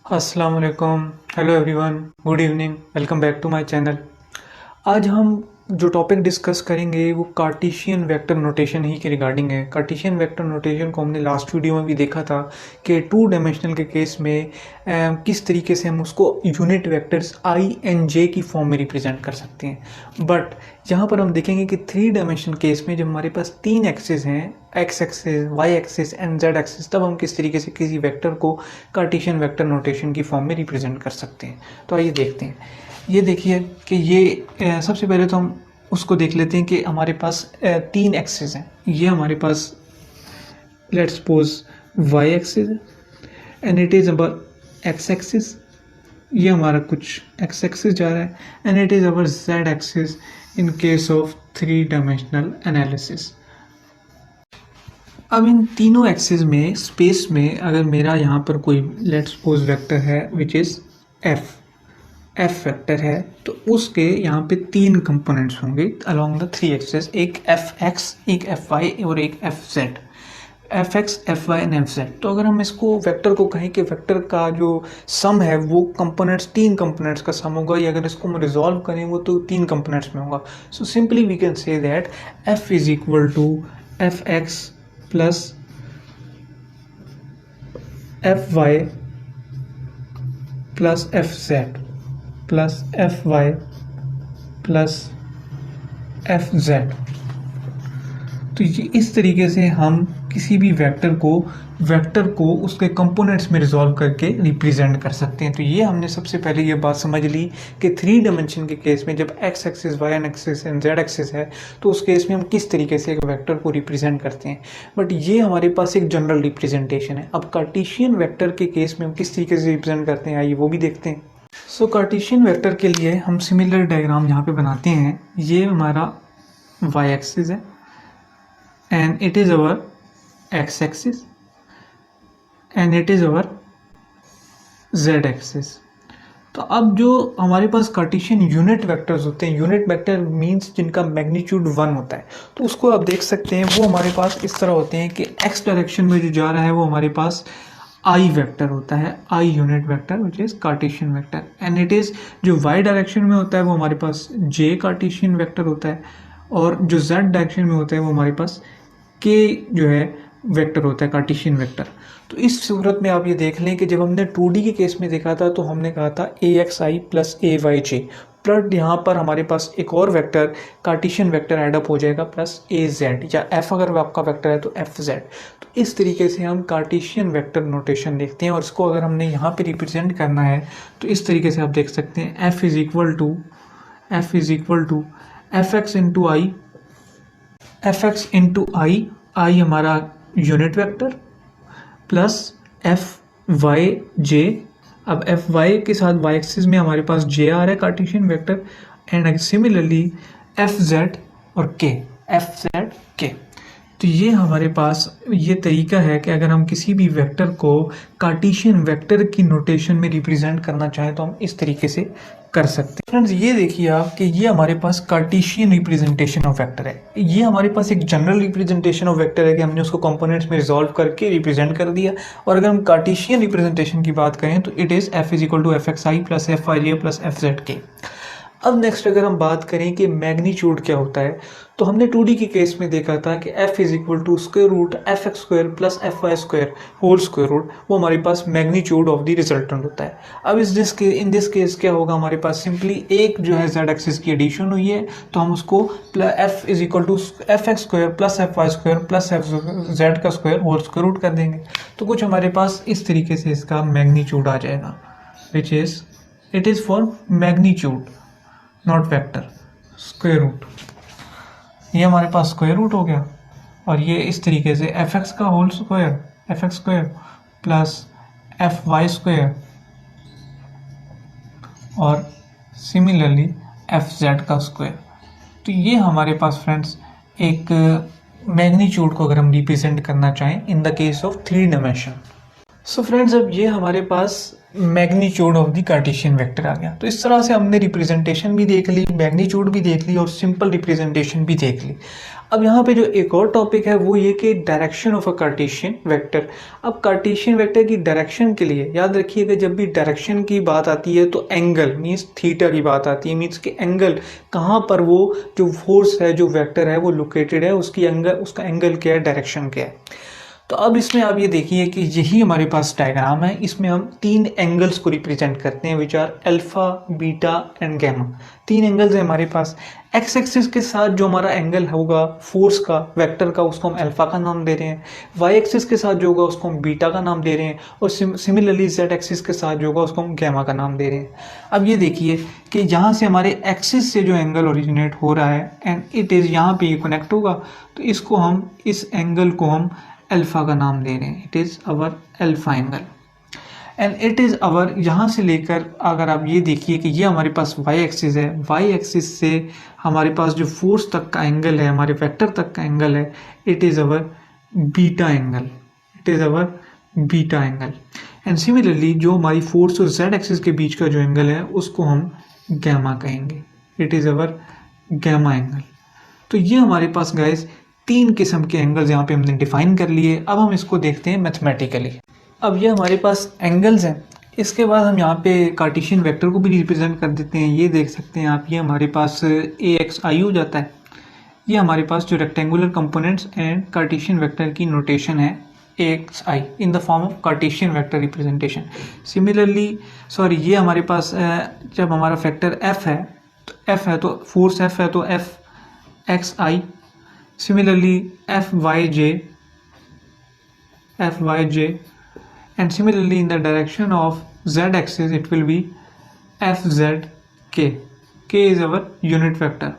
अस्सलाम वालेकुम, hello everyone, good evening, welcome back to my channel. आज हम जो टॉपिक डिस्कस करेंगे वो कार्टेशियन वेक्टर नोटेशन ही के रिगार्डिंग है। कार्टेशियन वेक्टर नोटेशन को हमने लास्ट वीडियो में भी देखा था कि टू डायमेंशनल के केस में किस तरीके से हम उसको यूनिट वेक्टर्स आई एंड जे की फॉर्म में रिप्रेजेंट कर सकते हैं। बट यहाँ पर हम देखेंगे कि थ्री डायमेंशनल केस में जब हमारे पास तीन एक्सिस हैं, X axis, Y axis and Z axis, तब हम किस तरीके से किसी वेक्टर को कार्टेशियन वेक्टर नोटेशन की फॉर्म में रिप्रेजेंट कर सकते हैं। तो आइए देखते हैं। ये देखिए कि ये सबसे पहले तो हम उसको देख लेते हैं कि हमारे पास तीन एक्सिस हैं। ये हमारे पास लेट्स सपोज वाई एक्सिस है and it is our x axis. ये हमारा कुछ एक्स एक्सिस जा रहा है and it is our Z axis in case of three dimensional analysis. अब इन तीनों एक्सिस में स्पेस में अगर मेरा यहाँ पर कोई लेट्स सपोज वेक्टर है विच इज़ एफ वेक्टर है, तो उसके यहाँ पे तीन कंपोनेंट्स होंगे अलोंग द थ्री एक्सिस, एक एफ एक्स, एक एफ वाई और एक F Z. F X, F Y and F Z. तो अगर हम इसको वेक्टर को कहें कि वेक्टर का जो सम है वो कंपोनेंट्स, तीन कंपोनेंट्स का सम होगा, या अगर इसको हम रिजॉल्व करें वो तो तीन कंपोनेंट्स में होगा। So simply we can say that F is equal to F X plus F Y plus F Z plus F Y plus F Z. तो ये इस तरीके से हम किसी भी वेक्टर को उसके कंपोनेंट्स में रिजॉल्व करके रिप्रेजेंट कर सकते हैं। तो ये हमने सबसे पहले ये बात समझ ली कि थ्री डायमेंशन के केस में जब X axis, Y axis and Z axis है तो उस केस में हम किस तरीके से एक वेक्टर को रिप्रेजेंट करते हैं। बट ये हमारे पास एक जनरल रिप्रेजेंटेशन है। अब कार्टेशियन वेक्टर के केस में हम किस तरीके से रिप्रेजेंट करते हैं, आइए वो भी देखते हैं। सो कार्टेशियन वेक्टर के लिए हम सिमिलर डायग्राम यहाँ पे बनाते हैं। ये हमारा वाई एक्सिस है and it is our x axis and it is our Z axis. तो अब जो हमारे पास कार्टेशियन यूनिट वेक्टर्स होते हैं, यूनिट वेक्टर मींस जिनका मैग्नीट्यूड 1 होता है, तो उसको आप देख सकते हैं वो हमारे पास इस तरह होते हैं कि एक्स डायरेक्शन में जो जा रहा है वो हमारे पास आई वेक्टर होता है, I unit vector which is Cartesian vector. And it is जो वाई डायरेक्शन में होता है वो हमारे पास जे कार्टेशियन वेक्टर होता है, और जो जेड डायरेक्शन में होता है वो हमारे पास के जो है वेक्टर होता है, कार्टेशियन वेक्टर। तो इस सूरत में आप ये देख लें कि जब हमने 2D के केस में देखा था तो हमने कहा था ए X I plus A Y J, plus यहाँ पर हमारे पास एक और वेक्टर कार्टेशियन वेक्टर एडअप हो जाएगा प्लस ए जेड, या एफ अगर आपका वेक्टर है तो एफ जेड। तो इस तरीके से हम कार्टेशियन वेक्टर नोटेशन देखते हैं, और इसको अगर हमने यहाँ पे रिप्रेजेंट करना है तो इस तरीके से आप देख सकते हैं F is equal to F X into I, F X into I, I हमारा unit vector plus F Y J. अब एफ वाई के साथ वाई एक्सिस में हमारे पास जे आ रहा है Cartesian vector, and similarly F Z और के, एफ जेड के। तो ये हमारे पास ये तरीका है कि अगर हम किसी भी वेक्टर को कार्टेशियन वेक्टर की नोटेशन में रिप्रेजेंट करना चाहें तो हम इस तरीके से कर सकते हैं। फ्रेंड्स ये देखिए आप कि ये हमारे पास कार्टेशियन रिप्रेजेंटेशन ऑफ वेक्टर है। ये हमारे पास एक जनरल रिप्रेजेंटेशन ऑफ वेक्टर है कि हमने उसको कंपोनेंट्स में रिजॉल्व करके रिप्रेजेंट कर दिया। और अगर हम कार्टेशियन रिप्रेजेंटेशन की बात करें तो it is F is equal to F X I plus F Y J plus F Z K. अब नेक्स्ट अगर हम बात करें कि मैग्नीट्यूड क्या होता है, तो हमने 2D के केस में देखा था कि f is equal to square root F X square plus F Y square whole square root, वो हमारे पास मैग्नीट्यूड ऑफ द रिजल्टेंट होता है। अब इन दिस केस क्या होगा, हमारे पास सिंपली एक जो है जेड एक्सिस की एडिशन हुई है, तो हम उसको f is equal to F X square plus F Y square plus F Z का स्क्वायर होल स्क्वायर रूट कर देंगे। तो कुछ हमारे पास इस तरीके से इसका मैग्नीट्यूड आ जाएगा, which is it is for magnitude not vector, square root. ये हमारे पास स्क्वायर रूट हो गया, और ये इस तरीके से एफ एक्स का whole square, F X square plus F Y square और सिमिलरली एफ जेड का स्क्वायर। तो ये हमारे पास फ्रेंड्स एक मैग्नीट्यूड को अगर हम रिप्रेजेंट करना चाहें in the case of three dimension. So friends अब ये हमारे पास magnitude of the Cartesian vector आ गया। तो इस तरह से हमने रिप्रेजेंटेशन भी देख ली, मैग्नीट्यूड भी देख ली और सिंपल रिप्रेजेंटेशन भी देख ली। अब यहाँ पे जो एक और टॉपिक है वो ये कि direction of a Cartesian vector. अब कार्टेशियन वेक्टर की डायरेक्शन के लिए याद रखिएगा, जब भी डायरेक्शन की बात आती है तो एंगल मीन्स थीटा की बात आती है, मीन्स कि एंगल कहाँ पर वो जो फोर्स है जो वेक्टर है वो लोकेटेड है, उसका एंगल क्या है, डायरेक्शन क्या है। तो अब इसमें आप ये देखिए कि यही हमारे पास डायग्राम है, इसमें हम 3 एंगल्स को रिप्रेजेंट करते हैं which are alpha, beta and gamma. 3 angles है हमारे पास। एक्स एक्सिस के साथ जो हमारा एंगल होगा फोर्स का, वेक्टर का, उसको हम अल्फा का नाम दे रहे हैं। वाई एक्सिस के साथ जो होगा उसको हम बीटा का नाम दे रहे हैं, और सिमिलरली जेड एक्सिस के साथ जो होगा उसको हम गैमा का नाम दे रहे हैं। अब ये देखिए कि यहाँ से हमारे एक्सिस से जो एंगल ओरिजिनेट हो रहा है एंड इट इज़ यहाँ पे कनेक्ट होगा, तो इसको हम, इस एंगल को हम अल्फा का नाम दे रहे हैं। It is our alpha angle and it is अवर, यहाँ से लेकर अगर आप ये देखिए कि ये हमारे पास वाई एक्सिस है, वाई एक्सिस से हमारे पास जो फोर्स तक का एंगल है, हमारे वेक्टर तक का एंगल है, it is our beta angle. It is our beta angle. And similarly जो हमारी फोर्स और जेड एक्सिस के बीच का जो एंगल है उसको हम गैमा कहेंगे। It is our gamma angle. तो ये हमारे पास गाइस 3 किस्म के एंगल्स यहाँ पे हमने डिफाइन कर लिए। अब हम इसको देखते हैं मैथमेटिकली। अब ये हमारे पास एंगल्स हैं, इसके बाद हम यहाँ पे कार्टेशियन वेक्टर को भी रिप्रेजेंट कर देते हैं। ये देख सकते हैं आप, ये हमारे पास ए एक्स आई हो जाता है। ये हमारे पास जो rectangular components and Cartesian vector की नोटेशन है A X I in the form of Cartesian vector representation. Similarly ये हमारे पास जब हमारा फैक्टर एफ है, तो एफ है तो फोर्स एफ है तो F X I. Similarly, Fyj, and similarly in the direction of z-axis it will be Fzk. K is our unit vector.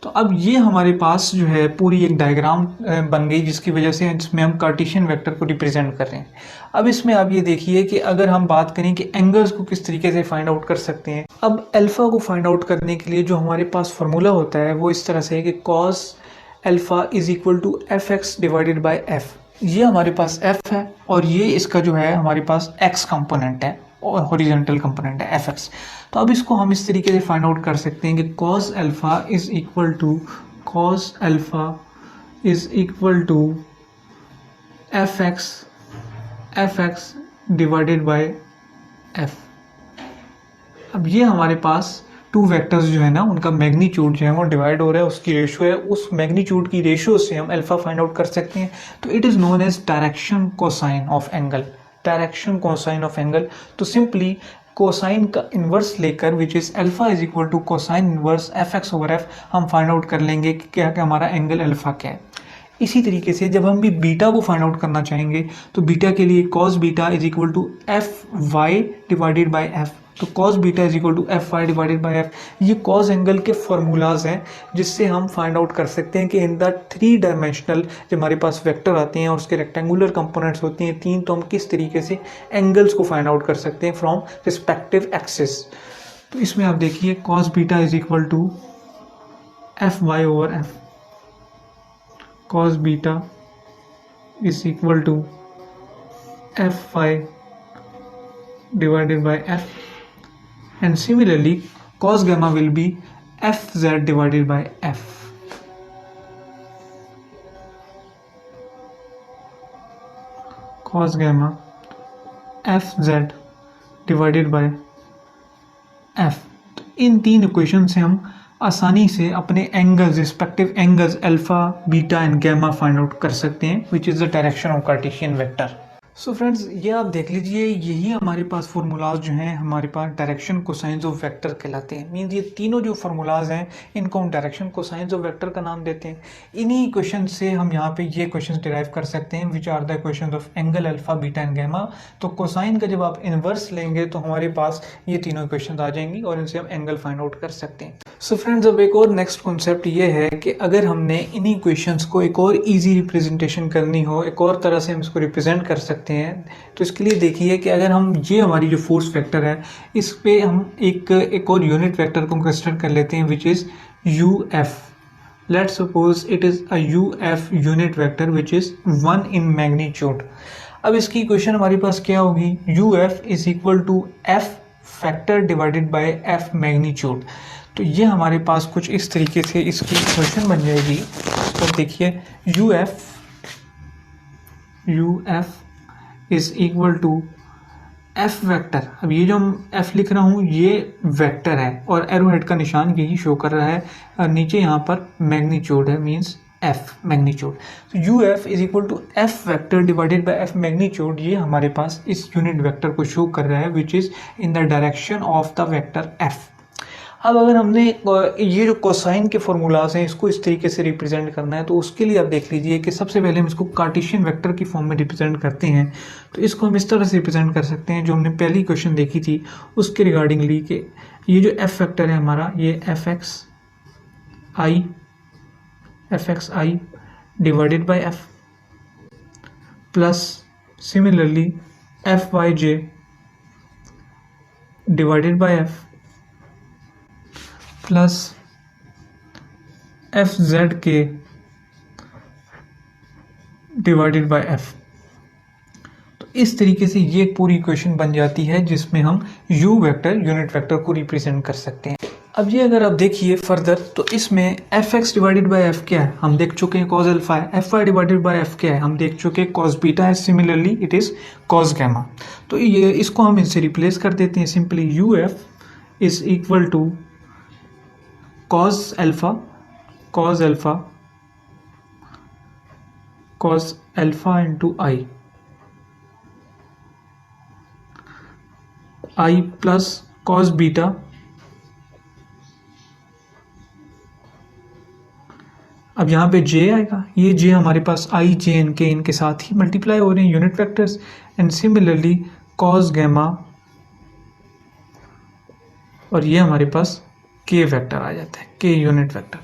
तो अब ये हमारे पास जो है पूरी एक डायग्राम बन गई, जिसकी वजह से इसमें हम कार्टेशियन वेक्टर को रिप्रेजेंट कर रहे हैं। अब इसमें आप ये देखिए कि अगर हम बात करें कि एंगल्स को किस तरीके से फाइंड आउट कर सकते हैं। अब अल्फा को फाइंड आउट करने के लिए जो हमारे पास फार्मूला होता है वो इस तरह से है कि cos alpha is equal to F X divided by F. ये हमारे पास एफ है और ये इसका जो है हमारे पास एक्स कंपोनेंट है और हॉरिजॉन्टल कंपोनेंट है एफ एक्स। तो अब इसको हम इस तरीके से फाइंड आउट कर सकते हैं कि cos alpha is equal to F X divided by F. अब ये हमारे पास 2 वेक्टर्स जो है ना उनका मैग्नीट्यूड जो है वो डिवाइड हो रहा है, उसकी रेशो है, उस मैग्नीट्यूड की रेशो से हम अल्फा फाइंड आउट कर सकते हैं। तो it is known as direction cosine of angle. Direction cosine of angle, तो सिंपली कोसाइन का इन्वर्स लेकर which is alpha is equal to cosine inverse F X over F हम फाइंड आउट कर लेंगे कि क्या क्या हमारा एंगल अल्फा क्या है। इसी तरीके से जब हम भी बीटा को फाइंड आउट करना चाहेंगे तो बीटा के लिए cos beta is equal to F Y divided by F. तो cos beta is equal to F Y divided by F. ये cos एंगल के फॉर्मूलाज हैं जिससे हम फाइंड आउट कर सकते हैं कि इन द 3 डायमेंशनल जो हमारे पास वेक्टर आते हैं और उसके रेक्टेंगुलर कंपोनेंट्स होती हैं 3, तो हम किस तरीके से एंगल्स को फाइंड आउट कर सकते हैं फ्रॉम रिस्पेक्टिव एक्सिस। तो इसमें आप देखिए cos beta is equal to F Y over F. cos बीटा is equal to Fy divided by F, and similarly cos gamma will be Fz divided by F. Cos gamma Fz divided by F। तो इन 3 equation से हम आसानी से अपने angles, respective angles alpha, beta and gamma find out कर सकते हैं which is the direction of Cartesian vector. So friends, ये आप देख लीजिए, यही हमारे पास फार्मूलाज जो हैं हमारे पास डायरेक्शन कोसाइंस ऑफ वेक्टर कहलाते हैं। मीन्स ये तीनों जो फार्मूलाज हैं इनको हम डायरेक्शन कोसाइंस ऑफ वेक्टर का नाम देते हैं। इन्हीं क्वेश्चन से हम यहाँ पे ये क्वेश्चन डिराइव कर सकते हैं which are the question of angle alpha, beta and gamma. तो कोसाइन का जब आप इन्वर्स लेंगे तो हमारे पास ये तीनों क्वेश्चन आ जाएंगी और इनसे हम एंगल फाइंड आउट कर सकते हैं। सो फ्रेंड्स, अब एक और नेक्स्ट कॉन्सेप्ट ये है कि अगर हमने इन्हीं क्वेश्चंस को एक और इजी रिप्रेजेंटेशन करनी हो, एक और तरह से हम इसको रिप्रेजेंट कर सकते हैं। तो इसके लिए देखिए कि अगर हम ये हमारी जो फोर्स वेक्टर है इस पे हम एक और यूनिट वेक्टर को कंसिडर कर लेते हैं which is U F. Let's suppose it is a U F unit vector which is 1 in magnitude. अब इसकी इक्वेशन हमारे पास क्या होगी, U F is equal to F factor divided by F magnitude. तो ये हमारे पास कुछ इस तरीके से इसकी इक्वेशन बन जाएगी। तो देखिए U F is equal to F vector. अब ये जो हम एफ लिख रहा हूँ ये वेक्टर है और एरो हेड का निशान यही शो कर रहा है और नीचे यहाँ पर मैग्नीट्यूड है, मीन्स एफ मैग्नीट्यूड। तो U F is equal to F vector divided by F magnitude. ये हमारे पास इस यूनिट वेक्टर को शो कर रहा है which is in the direction of the vector F. अब अगर हमने ये जो कोसाइन के फॉर्मूलाज हैं इसको इस तरीके से रिप्रेजेंट करना है तो उसके लिए आप देख लीजिए कि सबसे पहले हम इसको कार्टेशियन वेक्टर की फॉर्म में रिप्रेजेंट करते हैं। तो इसको हम इस तरह से रिप्रेजेंट कर सकते हैं जो हमने पहली क्वेश्चन देखी थी उसके रिगार्डिंगली कि ये जो एफ वेक्टर है हमारा ये F X I divided by F plus similarly F Y J divided by F plus F Z K divided by F. तो इस तरीके से ये पूरी इक्वेशन बन जाती है जिसमें हम यू वेक्टर यूनिट वेक्टर को रिप्रेजेंट कर सकते हैं। अब ये अगर आप देखिए फर्दर तो इसमें F X divided by F क्या है हम देख चुके हैं, कॉज अल्फा है। F Y divided by F क्या है हम देख चुके हैं, कॉज बीटा है। Similarly it is cos gamma. तो ये इसको हम इनसे रिप्लेस कर देते हैं। Simply U F is equal to cos alpha into I plus cos beta अब यहाँ पे j आएगा, ये j हमारे पास i j n के इनके साथ ही मल्टीप्लाई हो रहे हैं unit vectors. And similarly cos gamma और ये हमारे पास के वेक्टर आ जाता है, के यूनिट वेक्टर।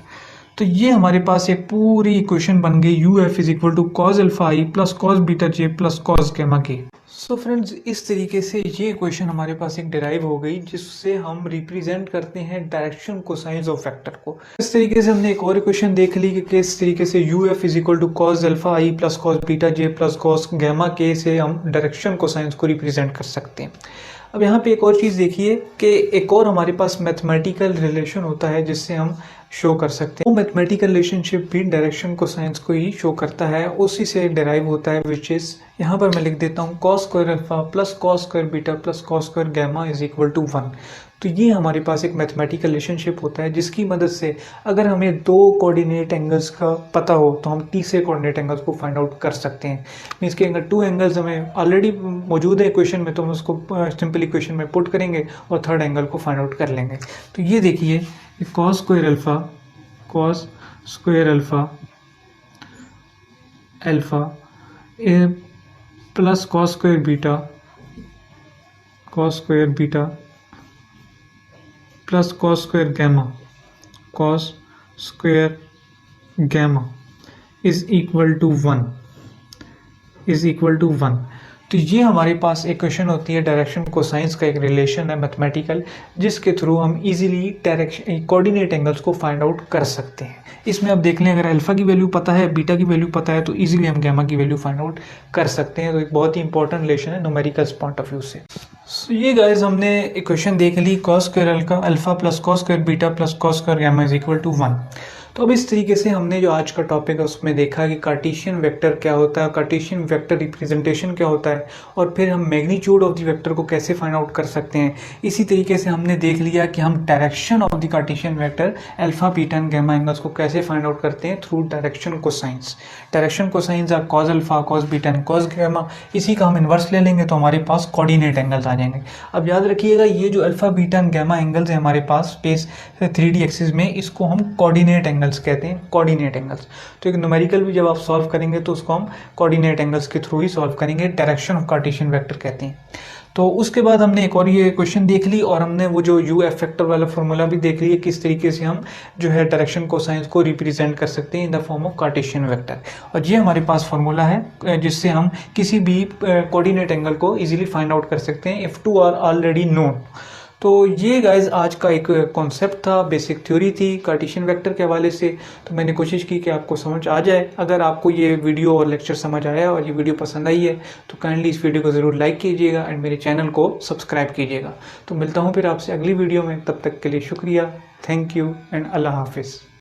तो ये हमारे पास एक पूरी इक्वेशन बन गई U F is equal to cos alpha I plus cos beta J plus cos gamma K. So friends इस तरीके से ये इक्वेशन हमारे पास एक डिराइव हो गई जिससे हम रिप्रेजेंट करते हैं डायरेक्शन कोसाइंस ऑफ वेक्टर को। इस तरीके से हमने एक और इक्वेशन देख ली कि किस तरीके से U F is equal to cos alpha I plus cos beta J plus cos gamma K से हम डायरेक्शन कोसाइंस को रिप्रेजेंट कर सकते हैं। अब यहाँ पे एक और चीज़ देखिए कि एक और हमारे पास मैथमेटिकल रिलेशन होता है जिससे हम शो कर सकते हैं। वो मैथमेटिकल रिलेशनशिप भी डायरेक्शन कोसाइंस को ही शो करता है, उसी से डिराइव होता है विच इज यहाँ पर मैं लिख देता हूँ cos square alpha plus cos square beta plus cos square gamma is equal to 1। तो ये हमारे पास एक मैथमेटिकल रिलेशनशिप होता है जिसकी मदद से अगर हमें दो कोऑर्डिनेट एंगल्स का पता हो तो हम तीसरे कोऑर्डिनेट एंगल्स को फाइंड आउट कर सकते हैं। मीन्स कि अगर टू एंगल्स हमें ऑलरेडी मौजूद है इक्वेशन में तो हम उसको सिंपल इक्वेशन में पुट करेंगे और थर्ड एंगल को फाइंड आउट कर लेंगे। तो ये देखिए cos square alpha plus cos square beta plus cos square gamma is equal to 1। तो ये हमारे पास इक्वेशन होती है डायरेक्शन कोसाइंस का एक रिलेशन है मैथमेटिकल जिसके थ्रू हम इजीली डायरेक्शन कोऑर्डिनेट एंगल्स को फाइंड आउट कर सकते हैं। इसमें आप देख लें अगर अल्फा की वैल्यू पता है बीटा की वैल्यू पता है तो इजीली हम गैमा की वैल्यू फाइंड आउट कर सकते हैं। तो एक बहुत ही इंपॉर्टेंट रिलेशन है न्यूमेरिकल पॉइंट ऑफ व्यू से। सो ये गाइस हमने इक्वेशन देख ली cos square alpha plus cos square beta plus cos square gamma is equal to 1। तो अब इस तरीके से हमने जो आज का टॉपिक है उसमें देखा कि कार्टेशियन वेक्टर क्या होता है, कार्टेशियन वेक्टर रिप्रेजेंटेशन क्या होता है और फिर हम मैग्नीट्यूड ऑफ द वेक्टर को कैसे फाइंड आउट कर सकते हैं। इसी तरीके से हमने देख लिया कि हम direction of the Cartesian vector alpha beta and gamma angles को कैसे फाइंड आउट करते हैं through direction cosines. Direction cosines are cos alpha cos beta and cos gamma. इसी का हम इन्वर्स ले लेंगे तो हमारे पास कोऑर्डिनेट एंगल्स आ जाएंगे। अब याद रखिएगा ये जो alpha beta and gamma angles है हमारे पास स्पेस 3D एक्सिस में इसको हम कोऑर्डिनेट एंगल्स कहते हैं, कोऑर्डिनेट एंगल्स। तो एक न्यूमेरिकल भी जब आप सॉल्व करेंगे तो उसको हम कोऑर्डिनेट एंगल्स के थ्रू ही सॉल्व करेंगे, डायरेक्शन ऑफ कार्टेशियन वेक्टर कहते हैं। तो उसके बाद हमने एक और ये क्वेश्चन देख ली और हमने वो जो यू एफ वेक्टर वाला फॉर्मूला भी देख लिया किस तरीके से हम जो है डायरेक्शन कोसाइंस को रिप्रेजेंट कर सकते हैं इन the form of Cartesian vector. और ये हमारे पास फॉर्मूला है जिससे हम किसी भी कोऑर्डिनेट एंगल को इजीली फाइंड आउट कर सकते हैं if two are already known. तो ये गाइज आज का एक कॉन्सेप्ट था, बेसिक थ्योरी थी कार्टेशियन वेक्टर के हवाले से। तो मैंने कोशिश की कि आपको समझ आ जाए। अगर आपको ये वीडियो और लेक्चर समझ आया और ये वीडियो पसंद आई है तो काइंडली इस वीडियो को ज़रूर लाइक कीजिएगा एंड मेरे चैनल को सब्सक्राइब कीजिएगा। तो मिलता हूँ फिर आपसे अगली वीडियो में, तब तक के लिए शुक्रिया, थैंक यू एंड अल्लाह हाफिज़।